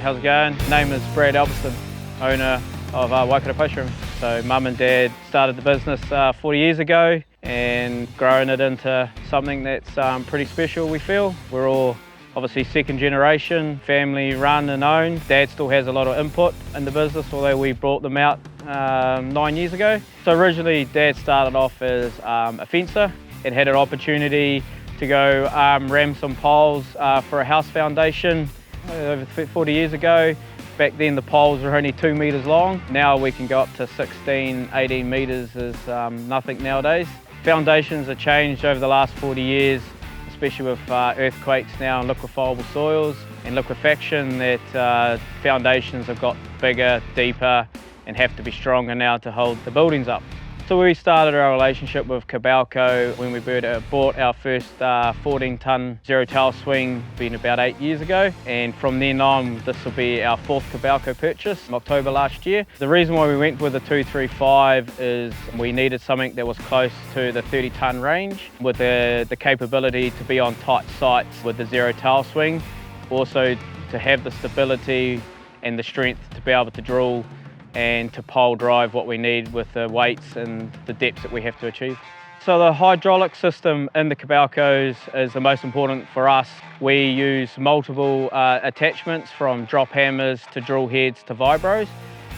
how's it going? Name is Brad Albertson, owner of Waikato Post Room. So Mum and Dad started the business 40 years ago and grown it into something that's pretty special, we feel. We're all obviously second generation, family run and owned. Dad still has a lot of input in the business, although we brought them out 9 years ago. So originally Dad started off as a fencer and had an opportunity to go ram some poles for a house foundation over 40 years ago. Back then the poles were only 2 metres long. Now we can go up to 16, 18 metres is nothing nowadays. Foundations have changed over the last 40 years, especially with earthquakes now and liquefiable soils and liquefaction, that foundations have got bigger, deeper and have to be stronger now to hold the buildings up. So we started our relationship with Kobelco when we bought our first 14-tonne zero-tail swing, been about 8 years ago, and from then on this will be our fourth Kobelco purchase in October last year. The reason why we went with the 235 is we needed something that was close to the 30-tonne range with the capability to be on tight sites with the zero-tail swing, also to have the stability and the strength to be able to drill and to pole drive what we need with the weights and the depths that we have to achieve. So the hydraulic system in the Kobelcos is the most important for us. We use multiple attachments from drop hammers to drill heads to vibros.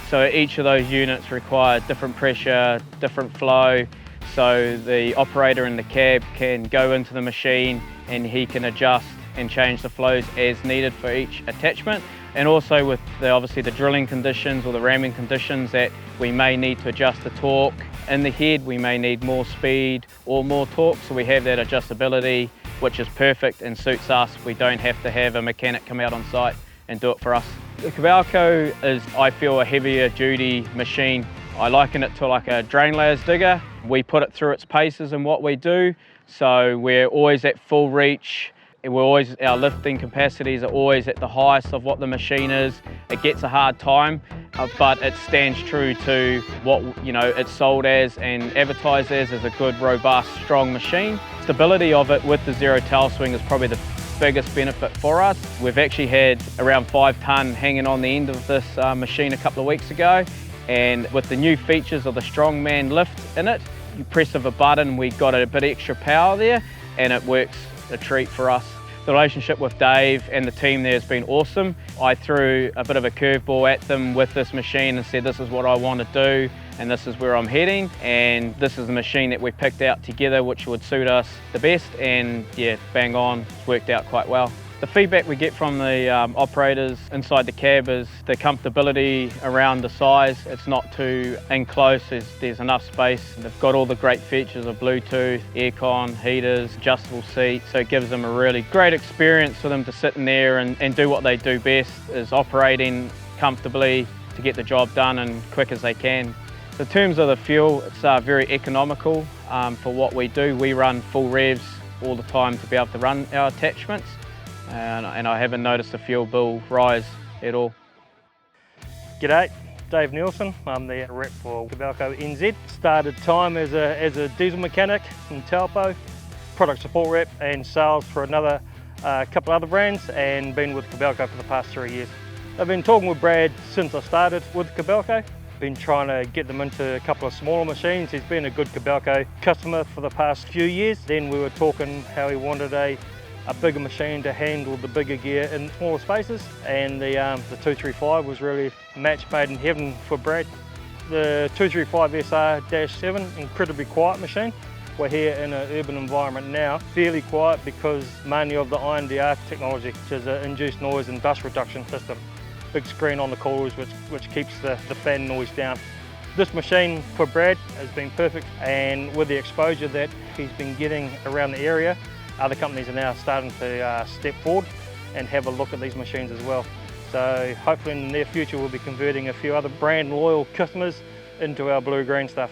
So each of those units require different pressure, different flow. So the operator in the cab can go into the machine and he can adjust and change the flows as needed for each attachment. And also with obviously the drilling conditions or the ramming conditions, that we may need to adjust the torque in the head, we may need more speed or more torque, so we have that adjustability, which is perfect and suits us. We don't have to have a mechanic come out on site and do it for us. The Kobelco is, I feel, a heavier duty machine. I liken it to like a drain layers digger. We put it through its paces in what we do, so we're always at full reach. Our lifting capacities are always at the highest of what the machine is. It gets a hard time, but it stands true to what it's sold as and advertised as a good, robust, strong machine. Stability of it with the zero-tail swing is probably the biggest benefit for us. We've actually had around 5 tonne hanging on the end of this machine a couple of weeks ago, and with the new features of the strongman lift in it, you press of a button, we got a bit extra power there, and it works a treat for us. The relationship with Dave and the team there has been awesome. I threw a bit of a curveball at them with this machine and said this is what I want to do and this is where I'm heading, and this is the machine that we picked out together which would suit us the best, and yeah, bang on, it's worked out quite well. The feedback we get from the operators inside the cab is the comfortability around the size. It's not too in close, there's enough space. They've got all the great features of Bluetooth, aircon, heaters, adjustable seats, so it gives them a really great experience for them to sit in there and do what they do best, is operating comfortably to get the job done and quick as they can. In terms of the fuel, it's very economical for what we do. We run full revs all the time to be able to run our attachments. And I haven't noticed the fuel bill rise at all. G'day, Dave Nielsen. I'm the rep for Kobelco NZ. Started time as a diesel mechanic in Taupo, product support rep and sales for another couple other brands, and been with Kobelco for the past 3 years. I've been talking with Brad since I started with Kobelco. Been trying to get them into a couple of smaller machines. He's been a good Kobelco customer for the past few years. Then we were talking how he wanted a bigger machine to handle the bigger gear in smaller spaces, and the 235 was really a match made in heaven for Brad. The 235 SR-7, incredibly quiet machine. We're here in an urban environment now, fairly quiet because mainly of the INDR technology, which is an induced noise and dust reduction system. Big screen on the coils which keeps the fan noise down. This machine for Brad has been perfect, and with the exposure that he's been getting around the area, other companies are now starting to step forward and have a look at these machines as well. So hopefully in the near future we'll be converting a few other brand loyal customers into our blue-green stuff.